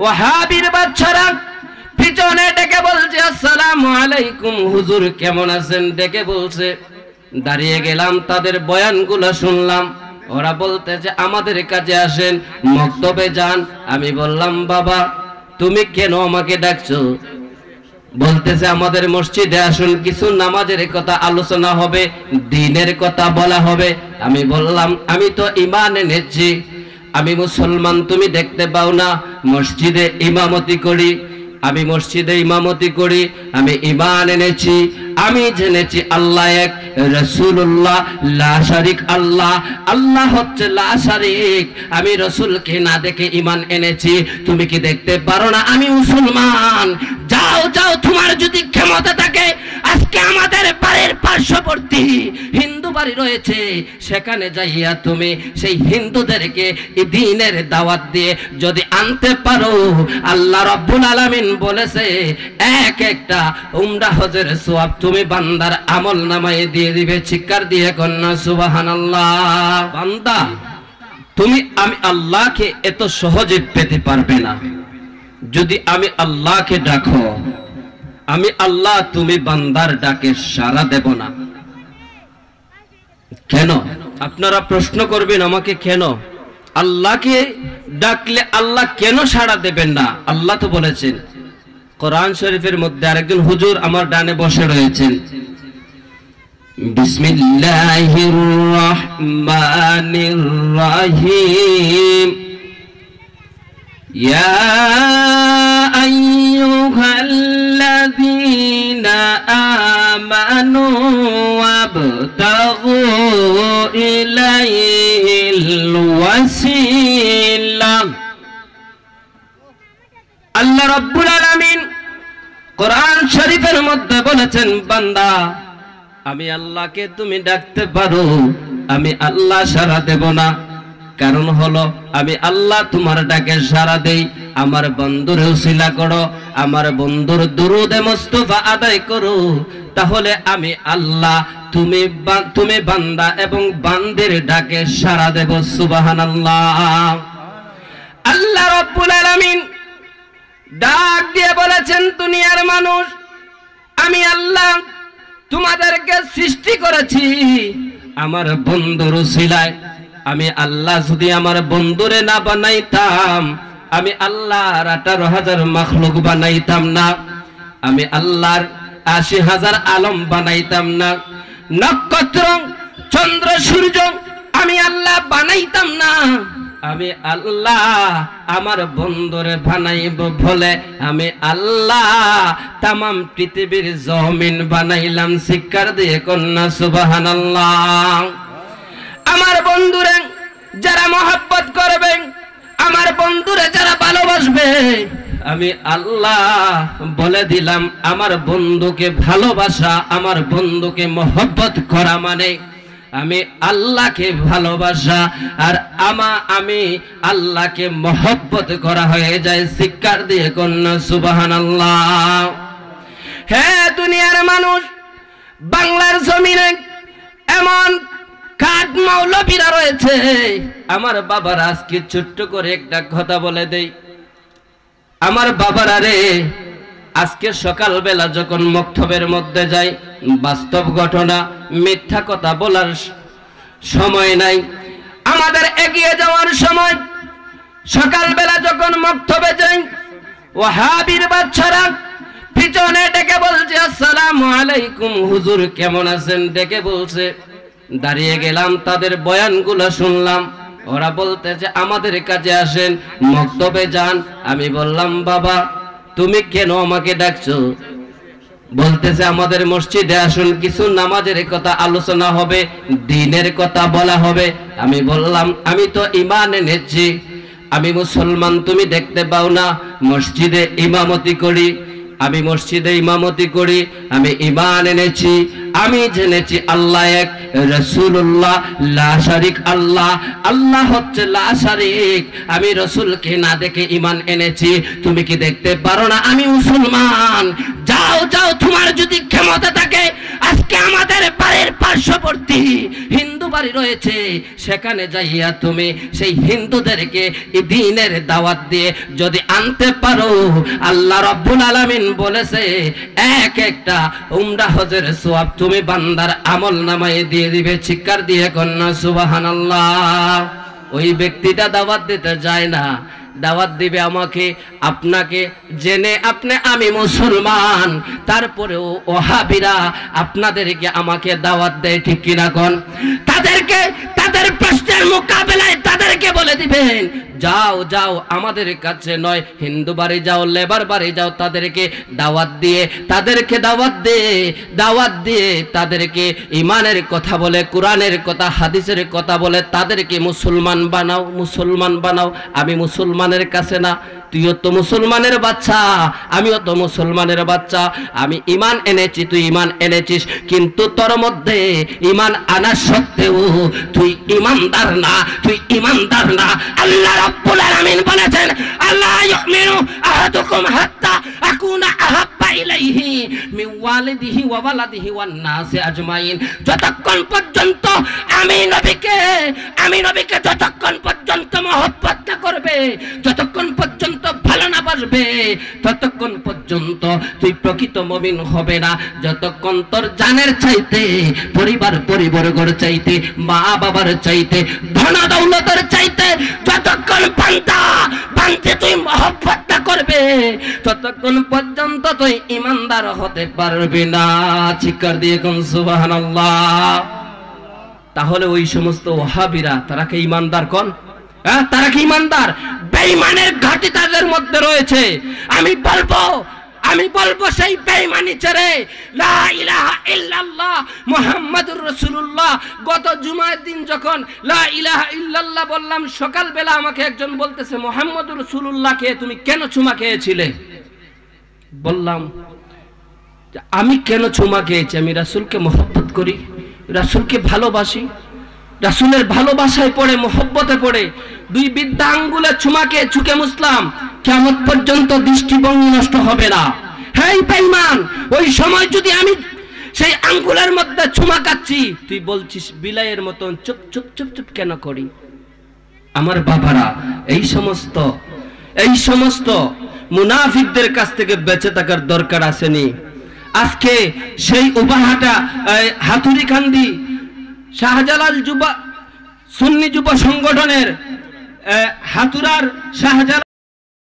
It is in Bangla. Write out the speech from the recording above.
ওয়াহাবির বাচ্চারা পিছনে ডেকে বলছে আসসালামু আলাইকুম হুজুর কেমন আছেন ডেকে বলছে। দাঁড়িয়ে গেলাম, তাদের বয়ানগুলো শুনলাম। ওরা বলতেছে আমাদের কাছে আসেন, মক্তবে যান। আমি বললাম বাবা তুমি কেন আমাকে ডাকছো? বলতেছে আমাদের মসজিদে আসুন, কিছু নামাজের কথা আলোচনা হবে, দ্বীনের কথা বলা হবে। আমি বললাম আমি তো ঈমান এনেছি, আমি মুসলমান, তুমি দেখতে পাও না মসজিদে ইমামতি করি, আমি মসজিদে ইমামতি করি, আমি ঈমান এনেছি, আমি জেনেছি আল্লাহ এক, রাসূলুল্লাহ লা শারিক, আল্লাহ আল্লাহ হচ্ছে লা শারিক। আমি রাসূলকে না দেখে ঈমান এনেছি, তুমি কি দেখতে পারো না আমি মুসলমান? যাও যাও, তোমার যদি ক্ষমতা থাকে আজকে আমাদের বাড়ির পার্শ্ববর্তী হিন্দু বাড়ি রয়েছে, সেখানে যাইয়া তুমি সেই হিন্দুদেরকে দ্বীনের দাওয়াত দিয়ে যদি আনতে পারো, আল্লাহ রাব্বুল আলামিন বলেছে এক একটা উমরা হজের সওয়াব তুমি বান্দার আমল নামায়ে দিয়ে দিবে। চিৎকার দিয়ে কন্যা সুবহানাল্লাহ। বান্দা তুমি আমি আল্লাহকে এত সহজে পেতে পারবে না। যদি আমি আল্লাহকে ডাকো, আমি আল্লাহ, তুমি বান্দার ডাকে সাড়া দেব না। কেন? আপনারা প্রশ্ন করবেন আমাকে, কেন আল্লাহকে ডাকলে আল্লাহ কেন সাড়া দেবেন না? আল্লাহ তো বলেছেন কোরআন শরীফের মধ্যে, আরেকজন হুজুর আমার ডানে বসে রয়েছেন, বিসমিল্লাহির রহমানির রহিম, ইয়া আইয়ুহাল্লাযীনা আমানু ওয়াবতাগু ইলাইহিল ওয়াসিলা। আল্লাহ রাব্বুল আলামিন কোরআন শরীফের মধ্যে বলেছেন বান্দা আমি আল্লাহকে তুমি ডাকতে পারো, আমি আল্লাহ সাড়া দেব না। কারণ হলো আমি আল্লাহ তোমার ডাকে সাড়া দেই, আমার বন্ধুর উসিলা করো, আমার বন্ধুর দুরুদে মুস্তাফা আদায় করো, তাহলে আমি আল্লাহ তুমি বান্দা এবং বান্দির ডাকে সাড়া দেব। সুবহানাল্লাহ। আল্লাহ রাব্বুল আলামিন ডাক দিয়ে বলেছেন দুনিয়ার মানুষ আমি আল্লাহ তোমাদেরকে সৃষ্টি করেছি আমার বন্ধুর উসিলায়। আমি আল্লাহ যদি আমার বন্ধুরে না বানাইতাম, আমি আল্লাহর 18,000 মাখলুক বানাইতাম না, আমি আল্লাহর 80,000 আলম বানাইতাম না, নক্ষত্র চন্দ্র সূর্য আমি আল্লাহ বানাইতাম না। আমি আল্লাহ আমার বন্ধুরে বানাইব বলে আমি আল্লাহ তামাম পৃথিবীর জমিন বানাইলাম। শিক্ষার দিয়ে কন্যা সুবহানাল্লাহ। আমার বন্ধুরে যারা মহব্বত করবে, আমার বন্ধুরে যারা ভালোবাসবে, আমি আল্লাহ বলে দিলাম আমার বন্ধুকে ভালোবাসা, আমার বন্ধুকে মহব্বত করা মানে আমি আল্লাহকে ভালোবাসা, আর আমি আল্লাহকে মহব্বত করা হয়ে যায়। শিক্ষার দিয়ে কন্যা সুবহানাল্লাহ। হ্যাঁ দুনিয়ার মানুষ, বাংলার জমিনে এমন কাঠ মৌলবীরা রয়েছে। আমার বাবার আজকে ছোট্ট করে একটা কথা বলে দেই। আমার বাবারা রে, আজকে সকালবেলা যখন মক্তবের মধ্যে যাই, বাস্তব ঘটনা, মিথ্যা কথা বলার সময় নাই, আমাদের এগিয়ে যাওয়ার সময়। সকালবেলা যখন মক্তবে যাই, ওয়াহাবির বাচ্চারা পিছনে ডেকে বলছে আসসালামু আলাইকুম হুজুর কেমন আছেন ডেকে বলছে। দাঁড়িয়ে গেলাম, তাদের বয়ানগুলো শুনলাম। ওরা বলতেছে আমাদের কাছে আসেন, মক্তবে যান। আমি বললাম বাবা তুমি কেন আমাকে ডাকছো? বলতেছে আমাদের মসজিদে আসুন, কিছু নামাজের কথা আলোচনা হবে, দ্বীনের কথা বলা হবে। আমি বললাম আমি তো ঈমান এনেছি, আমি মুসলমান, তুমি দেখতে পাও না মসজিদে ইমামতি করি, আমি মসজিদে ইমামতি করি, আমি ঈমান এনেছি, আমি জেনেছি আল্লাহ এক, রাসূলুল্লাহ লা শারিক, আল্লাহ আল্লাহ হচ্ছে লা শারিক। আমি রাসূলকে না দেখে ঈমান এনেছি, তুমি কি দেখতে পারো না আমি মুসলমান? যাও যাও, তোমার যদি ক্ষমতা থাকে আজকে আজকে আমাদের বাড়ির পার্শ্ববর্তী হিন্দু বাড়ি রয়েছে, সেখানে যাইয়া তুমি সেই হিন্দুদেরকে দ্বীনের দাওয়াত দিয়ে যদি আনতে পারো, আল্লাহ রাব্বুল আলামিন বলেছে এক একটা উমরা হজের সওয়াব তুমি বান্দার আমল নামায় দিয়ে দিবে। চিৎকার দিয়ে কন্যা সুবহানাল্লাহ। ওই ব্যক্তিটা দাওয়াত দিতে যায় না, দাওয়াত দিবে আমাকে আপনাকে, জেনে আপনি আমি মুসলমান, তারপরেও ওহাবিরা আপনাদেরকে আমাকে দাওয়াত দেয়, ঠিক কিনা কোন? তাদেরকে তাদের প্রশ্নের মোকাবেলায় তাদেরকে বলে দিবেন যাও যাও আমাদের কাছে নয়, হিন্দু বাড়ি যাও, লেবার বাড়ি যাও, তাদেরকে দাওয়াত দিয়ে তাদেরকে ইমানের কথা বলে, কোরআনের কথা হাদিসের কথা বলে তাদেরকে মুসলমান বানাও। আমি মুসলমানের কাছে না, তুইও তো মুসলমানের বাচ্চা, আমিও তো মুসলমানের বাচ্চা, আমি ঈমান এনেছি, তুই ঈমান এনেছিস, কিন্তু তোর মধ্যে ঈমান আনা সত্ত্বেও তুই ঈমানদার না। আল্লাহ রাব্বুল আলামিন বলেছেন আল্লাহ ইউমিনু আহাদুকুম হাত্তা আকুনা আহাব্বা ইলাইহি মিন ওয়ালিদিহি ওয়া ওয়ালাদিহি ওয়ান নাসি আজমাইন। যতক্ষণ পর্যন্ত আমি নবীকে যতক্ষণ পর্যন্ত মহব্বত না করবে, যতক্ষণ পর্যন্ত ভালো না বাসবে, ততক্ষণ পর্যন্ত তুই প্রকৃত মুমিন হবে না। যতক্ষণ তোর জানের চাইতে, পরিবারের চাইতে, মা বাবার চাইতে, ধন দৌলতের চাইতে যতক্ষণ বান্দা তুই মহব্বত না করবে, ততক্ষণ পর্যন্ত তুই ঈমানদার হতে পারবি না। চিৎকার দিয়ে কোন সুবহানাল্লাহ। তাহলে ওই সমস্ত ওহাবিরা তারা কি ঈমানদার কোন? হ্যাঁ, তারা কি ঈমানদার? বেঈমানের ঘাঁটি তাদের মধ্যে রয়েছে। আমি বলবো সেই বেঈমানি ছেড়ে লা ইলাহা ইল্লাল্লাহ মুহাম্মাদুর রাসূলুল্লাহ। গত জুমার দিন যখন লা ইলাহা ইল্লাল্লাহ বললাম, সকালবেলা আমাকে একজন বলতেছে মুহাম্মাদুর রাসূলুল্লাহকে তুমি কেন চুমা খেয়েছিলে? বললাম আমি কেন চুমা খেয়েছি? আমি রাসূলকে মহব্বত করি, রাসূলকে ভালোবাসি, রাসূলের ভালোবাসায় পড়ে, মহব্বতে পড়ে দুই বিদ্যা আঙ্গুলে চুমাকে চুকে মুসলাম, কিয়ামত পর্যন্ত দৃষ্টিভঙ্গি নষ্ট হবে না। হেই বেঈমান, ওই সময় যদি আমি সেই আঙ্গুলের মধ্যে চুমা খাচ্ছি, তুই বলছিস বিলাইয়ের মতন চুপ চুপ চুপ চুপ কেন করি? আমার বাবারা, এই সমস্ত মুনাফিকদের কাছ থেকে বেঁচে থাকার দরকার আসেনি। আজকে সেই উবাহাটা হাতুড়িকান্দি শাহজালাল সুন্নি যুব সংগঠনের হাতুরার শাহজালাল